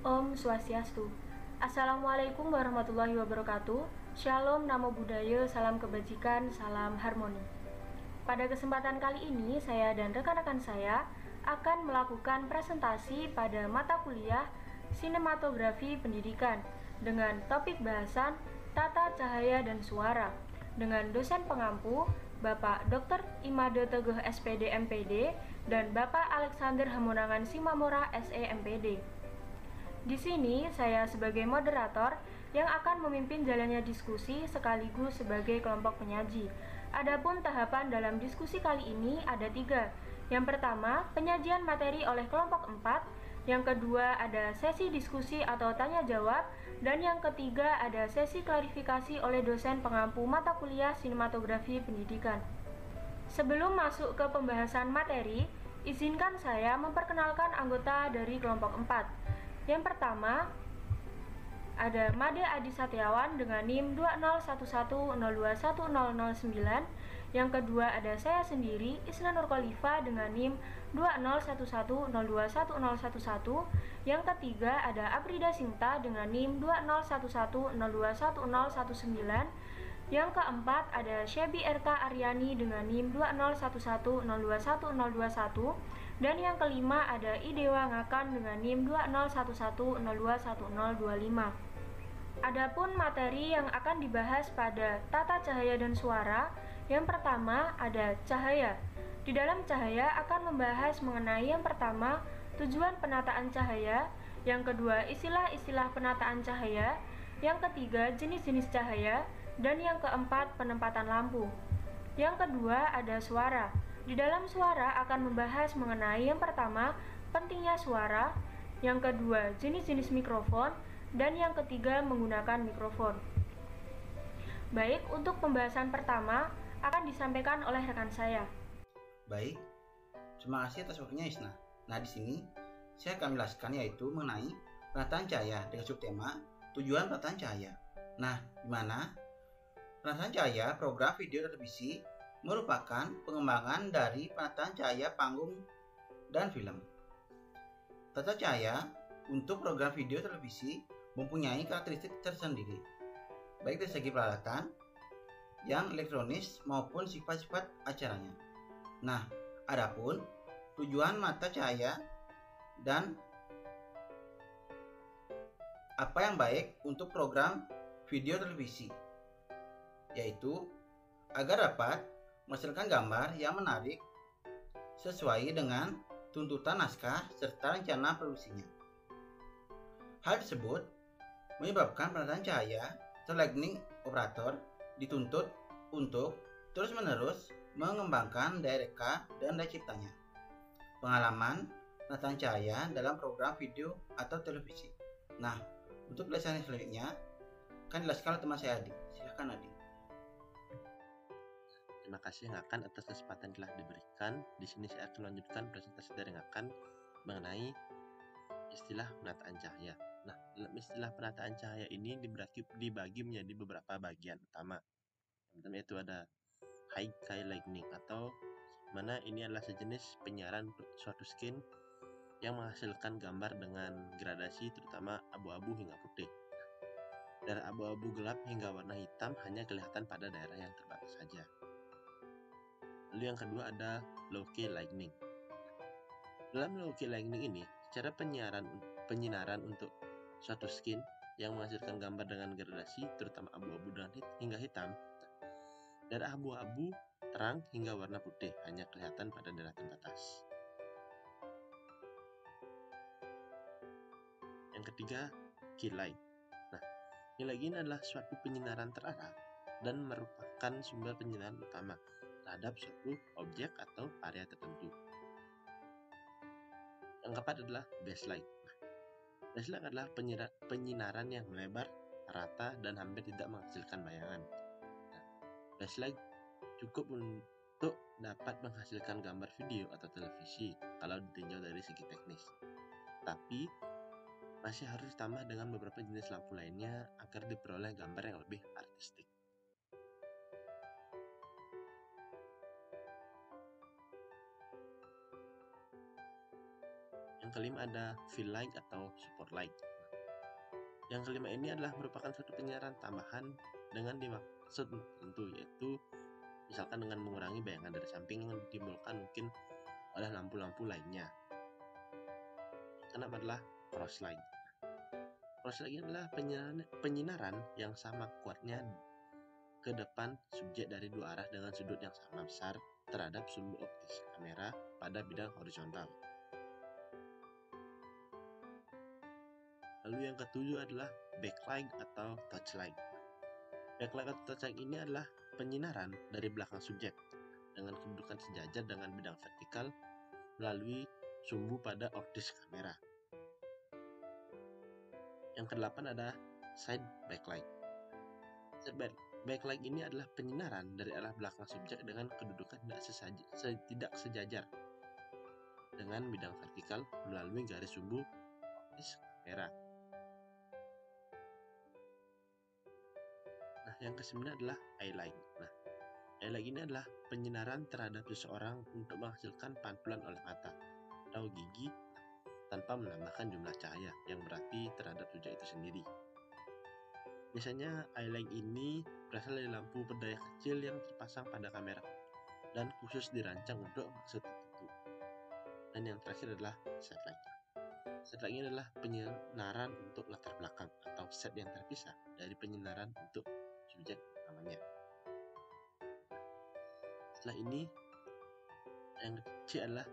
Om Swastiastu. Assalamualaikum warahmatullahi wabarakatuh. Shalom, namo buddhaya, salam kebajikan, salam harmoni. Pada kesempatan kali ini, saya dan rekan-rekan saya akan melakukan presentasi pada mata kuliah Sinematografi Pendidikan dengan topik bahasan Tata Cahaya dan Suara dengan dosen pengampu Bapak Dr. Imade Teguh SPD MPD dan Bapak Alexander Hamonangan Simamora SE MPD. Di sini saya sebagai moderator yang akan memimpin jalannya diskusi sekaligus sebagai kelompok penyaji. Adapun tahapan dalam diskusi kali ini ada 3. Yang pertama, penyajian materi oleh kelompok 4. Yang kedua, ada sesi diskusi atau tanya jawab. Dan yang ketiga, ada sesi klarifikasi oleh dosen pengampu mata kuliah Sinematografi Pendidikan. Sebelum masuk ke pembahasan materi, izinkan saya memperkenalkan anggota dari kelompok 4. Yang pertama, ada Made Adi Satyawan dengan NIM 201102109. Yang kedua ada saya sendiri, Isna Nur Khalifa dengan NIM 20110211011. Yang ketiga ada Aprida Sinta dengan NIM 20110211019. Yang keempat ada Shebi Erta Aryani dengan NIM 20110211021. Dan yang kelima ada Idewa Ngakan dengan NIM 20110211025. Adapun materi yang akan dibahas pada tata cahaya dan suara, yang pertama ada cahaya. Di dalam cahaya akan membahas mengenai yang pertama tujuan penataan cahaya, yang kedua istilah-istilah penataan cahaya, yang ketiga jenis-jenis cahaya, dan yang keempat penempatan lampu. Yang kedua ada suara. Di dalam suara akan membahas mengenai yang pertama, pentingnya suara, yang kedua, jenis-jenis mikrofon, dan yang ketiga, menggunakan mikrofon. Baik, untuk pembahasan pertama akan disampaikan oleh rekan saya. Baik, terima kasih atas waktunya Isna. Nah, di sini saya akan menjelaskan yaitu mengenai penataan cahaya dengan subtema tujuan penataan cahaya. Nah, di mana penataan cahaya program video televisi merupakan pengembangan dari penataan cahaya panggung dan film. Tata cahaya untuk program video televisi mempunyai karakteristik tersendiri, baik dari segi peralatan yang elektronis maupun sifat-sifat acaranya. Nah, adapun tujuan mata cahaya dan apa yang baik untuk program video televisi, yaitu agar dapat menghasilkan gambar yang menarik sesuai dengan tuntutan naskah serta rencana produksinya. Hal tersebut menyebabkan penataan cahaya atau lighting operator dituntut untuk terus-menerus mengembangkan daya reka dan daya ciptanya. Pengalaman penataan cahaya dalam program video atau televisi. Nah, untuk penjelasan selanjutnya akan dijelaskan oleh teman saya Adi. Silakan Adi. Terima kasih Ngakan atas kesempatan telah diberikan. Di sini saya akan melanjutkan presentasi dari Ngakan mengenai istilah penataan cahaya. Nah, dalam istilah penataan cahaya ini dibagi menjadi beberapa bagian utama. Yang pertama itu ada high sky lighting, atau mana ini adalah sejenis penyiaran suatu skin yang menghasilkan gambar dengan gradasi terutama abu-abu hingga putih. Dari abu-abu gelap hingga warna hitam hanya kelihatan pada daerah yang terbatas saja. Lalu yang kedua ada low key lighting. Dalam low key lighting ini, cara penyinaran untuk suatu skin yang menghasilkan gambar dengan gradasi terutama abu-abu hingga hitam, dari abu-abu terang hingga warna putih hanya kelihatan pada daerah terbatas. Yang ketiga, key light. Nah, key light ini adalah suatu penyinaran terarah dan merupakan sumber penyinaran utama terhadap suatu objek atau area tertentu. Yang keempat adalah baseline. Nah, baseline adalah penyinaran yang melebar, rata, dan hampir tidak menghasilkan bayangan. Nah, baseline cukup untuk dapat menghasilkan gambar video atau televisi kalau ditinjau dari segi teknis. Tapi masih harus ditambah dengan beberapa jenis lampu lainnya agar diperoleh gambar yang lebih artistik. Yang kelima ada fill light atau support light. Yang kelima ini adalah merupakan suatu penyinaran tambahan dengan dimaksud tertentu, yaitu misalkan dengan mengurangi bayangan dari samping yang ditimbulkan mungkin oleh lampu-lampu lainnya. Kenapa adalah crosslight? Crosslight ini adalah penyinaran yang sama kuatnya ke depan subjek dari dua arah dengan sudut yang sama besar terhadap sumbu optis kamera pada bidang horizontal. Lalu yang ketujuh adalah backlight atau touchlight. Backlight atau touchlight ini adalah penyinaran dari belakang subjek dengan kedudukan sejajar dengan bidang vertikal melalui sumbu pada optis kamera. Yang kedelapan ada side backlight. Side backlight ini adalah penyinaran dari arah belakang subjek dengan kedudukan tidak sejajar dengan bidang vertikal melalui garis sumbu optis kamera. Nah, yang kesembilan adalah highlight. Nah, highlight ini adalah penyinaran terhadap seseorang untuk menghasilkan pantulan oleh mata atau gigi tanpa menambahkan jumlah cahaya yang berarti terhadap subjek itu sendiri. Biasanya highlight ini berasal dari lampu berdaya kecil yang terpasang pada kamera dan khusus dirancang untuk maksud tertentu. Dan yang terakhir adalah setlight. Setlight ini adalah penyinaran untuk latar belakang atau set yang terpisah dari penyinaran untuk subjek utamanya. Setelah ini yang C adalah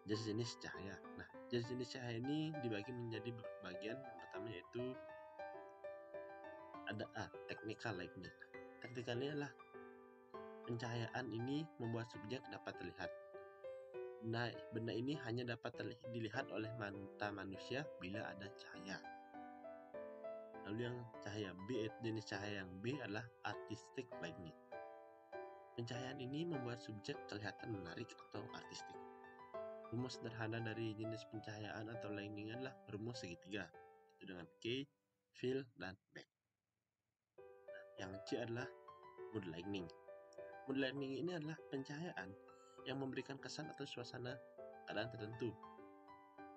jenis cahaya. Nah, jenis cahaya ini dibagi menjadi bagian. Yang pertama yaitu ada technical lighting. Technical ini adalah pencahayaan ini membuat subjek dapat terlihat. Nah, benda ini hanya dapat dilihat oleh mata manusia bila ada cahaya. Lalu yang cahaya B, jenis cahaya yang B adalah artistic lighting. Pencahayaan ini membuat subjek kelihatan menarik atau artistik. Rumus sederhana dari jenis pencahayaan atau lighting adalah rumus segitiga, yaitu dengan K, fill, dan back. Yang C adalah mood lighting. Mood lighting ini adalah pencahayaan yang memberikan kesan atau suasana keadaan tertentu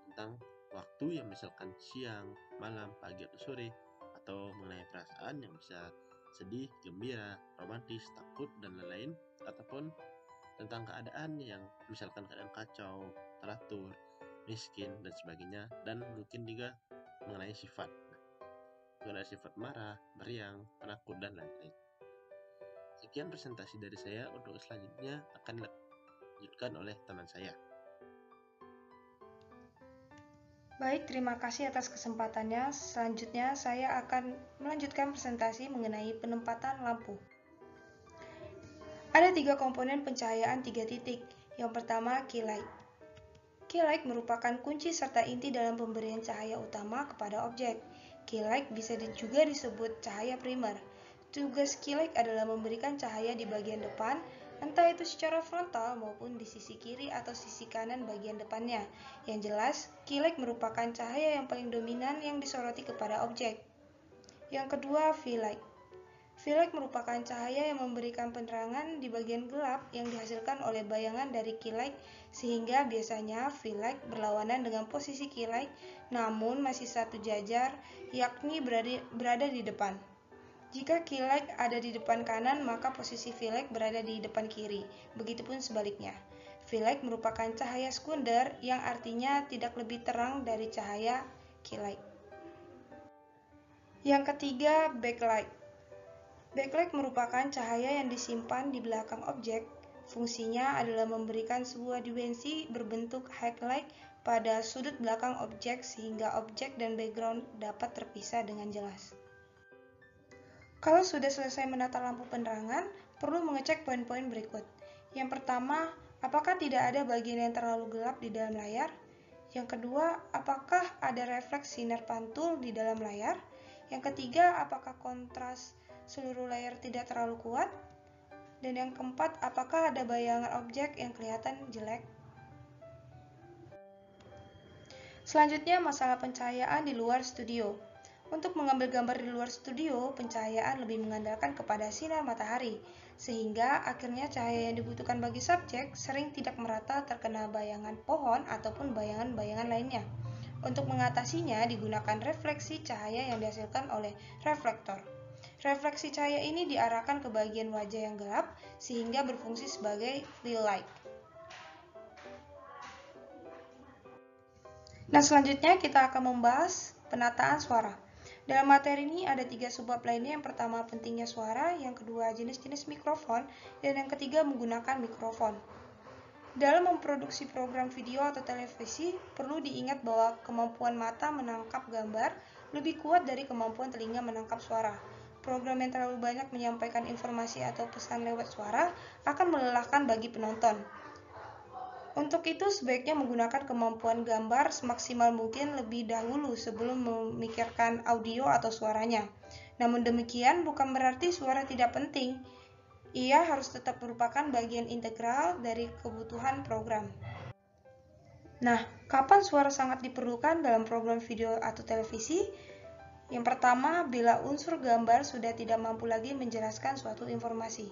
tentang waktu yang misalkan siang, malam, pagi, atau sore, atau mengenai perasaan yang bisa sedih, gembira, romantis, takut, dan lain-lain, ataupun tentang keadaan yang misalkan keadaan kacau, teratur, miskin, dan sebagainya, dan mungkin juga mengenai sifat. Mengenai sifat marah, meriang, penakut, dan lain-lain. Sekian presentasi dari saya. Untuk selanjutnya akan dilanjutkan oleh teman saya. Baik, terima kasih atas kesempatannya. Selanjutnya saya akan melanjutkan presentasi mengenai penempatan lampu. Ada 3 komponen pencahayaan 3 titik. Yang pertama, key light. Key light merupakan kunci serta inti dalam pemberian cahaya utama kepada objek. Key light bisa juga disebut cahaya primer. Tugas key light adalah memberikan cahaya di bagian depan, entah itu secara frontal maupun di sisi kiri atau sisi kanan bagian depannya. Yang jelas, key light merupakan cahaya yang paling dominan yang disoroti kepada objek. Yang kedua, V light. V light merupakan cahaya yang memberikan penerangan di bagian gelap yang dihasilkan oleh bayangan dari key light, sehingga biasanya V light berlawanan dengan posisi key light namun masih satu jajar, yakni berada di depan. Jika key light ada di depan kanan, maka posisi V light berada di depan kiri. Begitupun sebaliknya. V light merupakan cahaya sekunder yang artinya tidak lebih terang dari cahaya key light. Yang ketiga, backlight. Backlight merupakan cahaya yang disimpan di belakang objek. Fungsinya adalah memberikan sebuah dimensi berbentuk highlight pada sudut belakang objek sehingga objek dan background dapat terpisah dengan jelas. Kalau sudah selesai menata lampu penerangan, perlu mengecek poin-poin berikut. Yang pertama, apakah tidak ada bagian yang terlalu gelap di dalam layar? Yang kedua, apakah ada refleks sinar pantul di dalam layar? Yang ketiga, apakah kontras seluruh layar tidak terlalu kuat? Dan yang keempat, apakah ada bayangan objek yang kelihatan jelek? Selanjutnya, masalah pencahayaan di luar studio. Untuk mengambil gambar di luar studio, pencahayaan lebih mengandalkan kepada sinar matahari, sehingga akhirnya cahaya yang dibutuhkan bagi subjek sering tidak merata terkena bayangan pohon ataupun bayangan-bayangan lainnya. Untuk mengatasinya digunakan refleksi cahaya yang dihasilkan oleh reflektor. Refleksi cahaya ini diarahkan ke bagian wajah yang gelap sehingga berfungsi sebagai real light. Nah, selanjutnya kita akan membahas penataan suara. Dalam materi ini ada 3 subbab lainnya. Yang pertama pentingnya suara, yang kedua jenis-jenis mikrofon, dan yang ketiga menggunakan mikrofon. Dalam memproduksi program video atau televisi, perlu diingat bahwa kemampuan mata menangkap gambar lebih kuat dari kemampuan telinga menangkap suara. Program yang terlalu banyak menyampaikan informasi atau pesan lewat suara akan melelahkan bagi penonton. Untuk itu, sebaiknya menggunakan kemampuan gambar semaksimal mungkin lebih dahulu sebelum memikirkan audio atau suaranya. Namun demikian bukan berarti suara tidak penting. Ia harus tetap merupakan bagian integral dari kebutuhan program. Nah, kapan suara sangat diperlukan dalam program video atau televisi? Yang pertama, bila unsur gambar sudah tidak mampu lagi menjelaskan suatu informasi.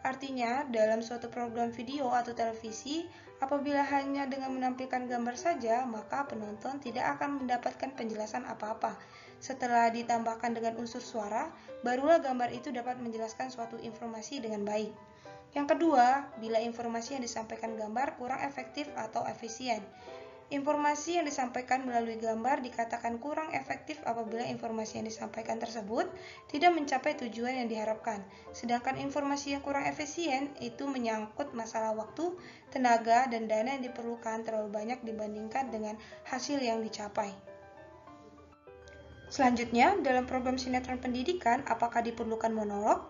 Artinya, dalam suatu program video atau televisi, apabila hanya dengan menampilkan gambar saja, maka penonton tidak akan mendapatkan penjelasan apa-apa. Setelah ditambahkan dengan unsur suara, barulah gambar itu dapat menjelaskan suatu informasi dengan baik. Yang kedua, bila informasi yang disampaikan gambar kurang efektif atau efisien. Informasi yang disampaikan melalui gambar dikatakan kurang efektif apabila informasi yang disampaikan tersebut tidak mencapai tujuan yang diharapkan. Sedangkan informasi yang kurang efisien itu menyangkut masalah waktu, tenaga, dan dana yang diperlukan terlalu banyak dibandingkan dengan hasil yang dicapai. Selanjutnya, dalam program sinetron pendidikan, apakah diperlukan monolog?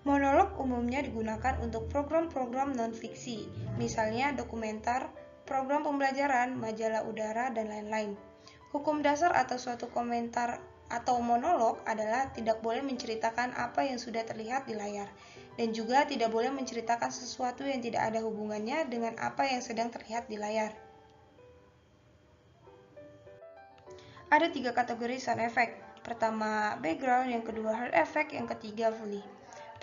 Monolog umumnya digunakan untuk program-program non-fiksi, misalnya dokumenter, program pembelajaran, majalah udara, dan lain-lain. Hukum dasar atau suatu komentar atau monolog adalah tidak boleh menceritakan apa yang sudah terlihat di layar, dan juga tidak boleh menceritakan sesuatu yang tidak ada hubungannya dengan apa yang sedang terlihat di layar. Ada 3 kategori sound effect. Pertama, background, yang kedua hard effect, yang ketiga Foley.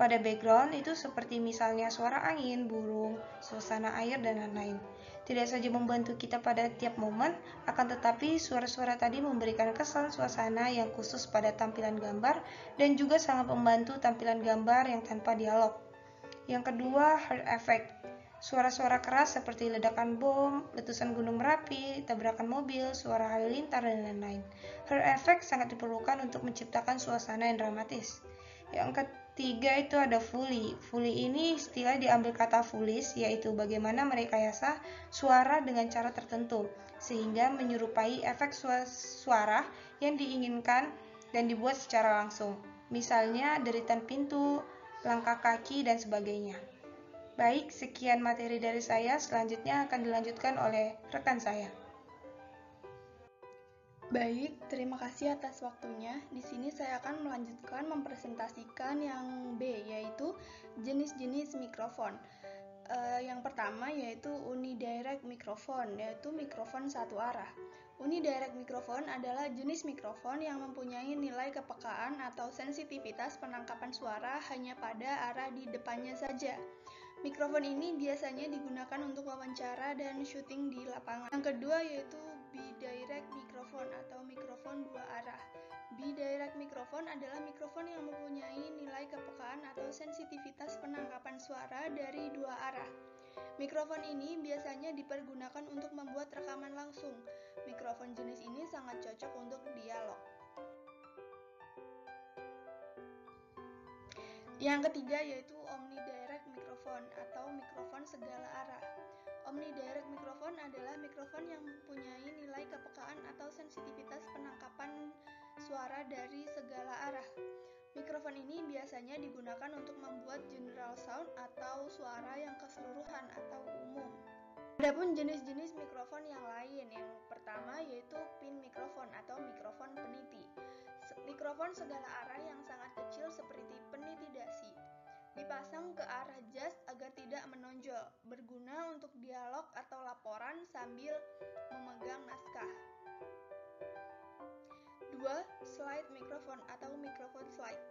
Pada background itu seperti misalnya suara angin, burung, suasana air, dan lain-lain. Tidak saja membantu kita pada tiap momen, akan tetapi suara-suara tadi memberikan kesan suasana yang khusus pada tampilan gambar dan juga sangat membantu tampilan gambar yang tanpa dialog. Yang kedua, hard effect. Suara-suara keras seperti ledakan bom, letusan gunung Merapi, tabrakan mobil, suara halilintar, dan lain-lain. Hard effect sangat diperlukan untuk menciptakan suasana yang dramatis. Yang ketiga itu ada Foley. Foley ini istilah diambil kata foolish, yaitu bagaimana merekayasa suara dengan cara tertentu, sehingga menyerupai efek suara yang diinginkan dan dibuat secara langsung. Misalnya deritan pintu, langkah kaki, dan sebagainya. Baik, sekian materi dari saya. Selanjutnya akan dilanjutkan oleh rekan saya. Baik, terima kasih atas waktunya. Di sini saya akan melanjutkan mempresentasikan yang B, yaitu jenis-jenis mikrofon. Yang pertama yaitu unidirect mikrofon, yaitu mikrofon satu arah. Unidirect mikrofon adalah jenis mikrofon yang mempunyai nilai kepekaan atau sensitivitas penangkapan suara hanya pada arah di depannya saja. Mikrofon ini biasanya digunakan untuk wawancara dan syuting di lapangan. Yang kedua yaitu bidirect mikrofon atau mikrofon dua arah. Bidirect mikrofon adalah mikrofon yang mempunyai nilai kepekaan atau sensitivitas penangkapan suara dari dua arah. Mikrofon ini biasanya dipergunakan untuk membuat rekaman langsung. Mikrofon jenis ini sangat cocok untuk dialog. Yang ketiga yaitu omnidirect mikrofon atau mikrofon segala arah. Omnidirect mikrofon adalah mikrofon yang mempunyai nilai kepekaan atau sensitivitas penangkapan suara dari segala arah. Mikrofon ini biasanya digunakan untuk membuat general sound atau suara yang keseluruhan atau umum. Adapun jenis-jenis mikrofon yang lain, yang pertama yaitu pin mikrofon atau mikrofon peniti. Mikrofon segala arah yang sangat kecil seperti peniti dasi. Dipasang ke arah jas agar tidak menonjol, berguna untuk dialog atau laporan sambil memegang naskah. 2. Slide mikrofon atau mikrofon slide.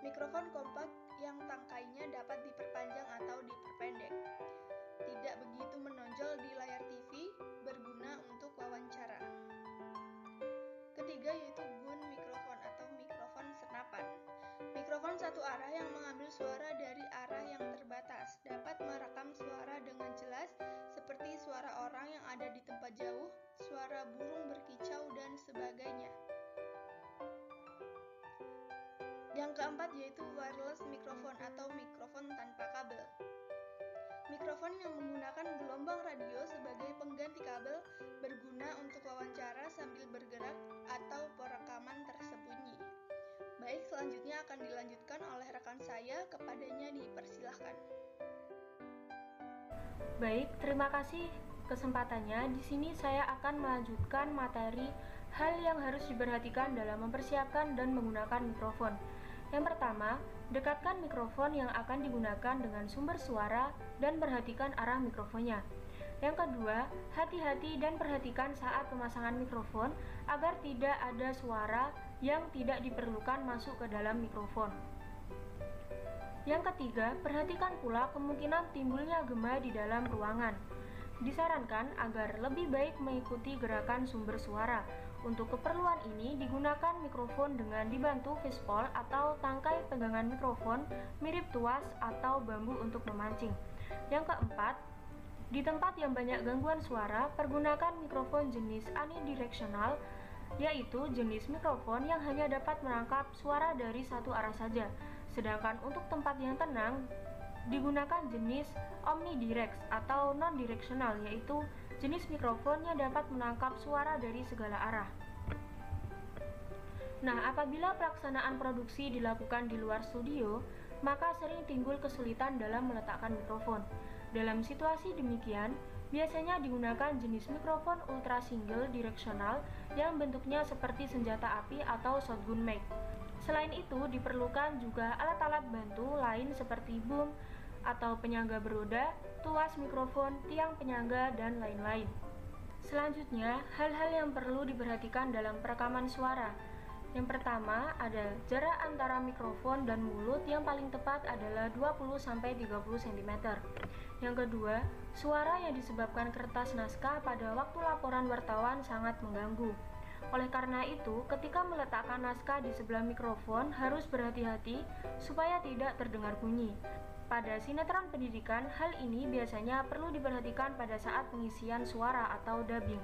Mikrofon kompak yang tangkainya dapat diperpanjang atau diperpendek. Tidak begitu menonjol di layar TV, berguna untuk wawancara. Mikrofon satu arah yang mengambil suara dari arah yang terbatas dapat merekam suara dengan jelas seperti suara orang yang ada di tempat jauh, suara burung berkicau, dan sebagainya. Yang keempat yaitu wireless microphone atau mikrofon tanpa kabel. Mikrofon yang menggunakan gelombang radio sebagai pengganti kabel berguna untuk wawancara sambil bergerak atau perekaman tersembunyi. Baik, selanjutnya akan dilanjutkan oleh rekan saya, kepadanya dipersilahkan. Baik, terima kasih kesempatannya. Di sini saya akan melanjutkan materi hal yang harus diperhatikan dalam mempersiapkan dan menggunakan mikrofon. Yang pertama, dekatkan mikrofon yang akan digunakan dengan sumber suara dan perhatikan arah mikrofonnya. Yang kedua, hati-hati dan perhatikan saat pemasangan mikrofon agar tidak ada suara yang tidak diperlukan masuk ke dalam mikrofon. Yang ketiga, perhatikan pula kemungkinan timbulnya gema di dalam ruangan. Disarankan agar lebih baik mengikuti gerakan sumber suara. Untuk keperluan ini digunakan mikrofon dengan dibantu fishpole atau tangkai pegangan mikrofon mirip tuas atau bambu untuk memancing. Yang keempat, di tempat yang banyak gangguan suara, pergunakan mikrofon jenis unidirectional, yaitu jenis mikrofon yang hanya dapat menangkap suara dari satu arah saja. Sedangkan untuk tempat yang tenang, digunakan jenis omnidirect atau non-directional, yaitu jenis mikrofon yang dapat menangkap suara dari segala arah. Nah, apabila pelaksanaan produksi dilakukan di luar studio, maka sering timbul kesulitan dalam meletakkan mikrofon. Dalam situasi demikian, biasanya digunakan jenis mikrofon ultra single directional yang bentuknya seperti senjata api atau shotgun mic. Selain itu, diperlukan juga alat-alat bantu lain seperti boom atau penyangga beroda, tuas mikrofon, tiang penyangga, dan lain-lain. Selanjutnya, hal-hal yang perlu diperhatikan dalam perekaman suara. Yang pertama, ada jarak antara mikrofon dan mulut yang paling tepat adalah 20-30 cm. Yang kedua, suara yang disebabkan kertas naskah pada waktu laporan wartawan sangat mengganggu. Oleh karena itu, ketika meletakkan naskah di sebelah mikrofon harus berhati-hati supaya tidak terdengar bunyi. Pada sinetron pendidikan, hal ini biasanya perlu diperhatikan pada saat pengisian suara atau dubbing.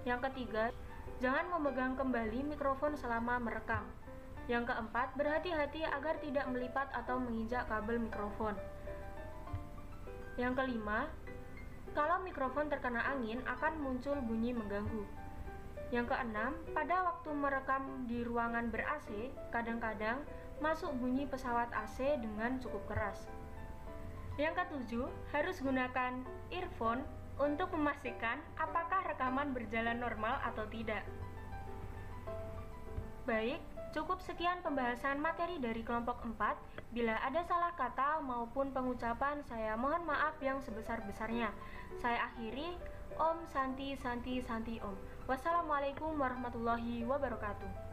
Yang ketiga, jangan memegang kembali mikrofon selama merekam. Yang keempat, berhati-hati agar tidak melipat atau menginjak kabel mikrofon. Yang kelima, kalau mikrofon terkena angin akan muncul bunyi mengganggu. Yang keenam, pada waktu merekam di ruangan ber-AC, kadang-kadang masuk bunyi pesawat AC dengan cukup keras. Yang ketujuh, harus gunakan earphone untuk memastikan apakah rekaman berjalan normal atau tidak. Baik, cukup sekian pembahasan materi dari kelompok 4. Bila ada salah kata maupun pengucapan, saya mohon maaf yang sebesar-besarnya. Saya akhiri, Om Santi Santi Santi Om. Wassalamualaikum warahmatullahi wabarakatuh.